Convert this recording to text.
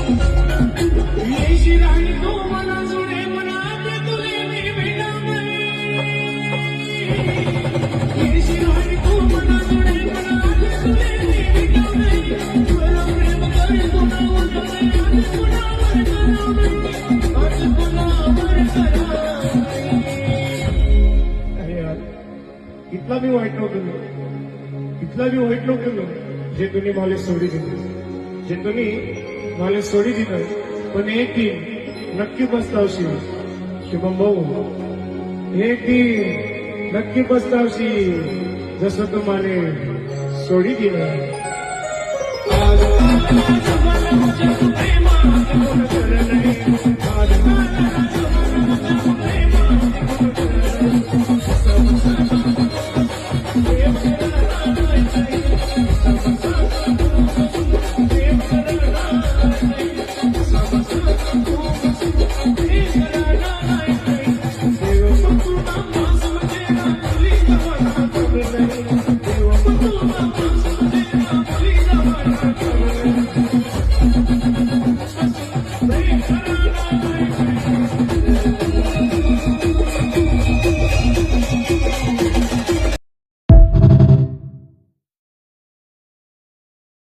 येशील आणि तू मला जोडे मनात तुले मी भेटावे येशील आणि तू मला जोडे मनात तुले मी भेटावे तुला प्रेम करेल तुला उठवे आणि कुणावर करावे आज कुणावर करावे अरे यार इतला मी वाईट नव्हतो जे तुम्ही मला सोडी दिलं पण एक दिन नक्की पस्तावशील शुभम भाऊ एक दिन नक्की पस्तावशील जसं तुम्हाला सोडी दिलं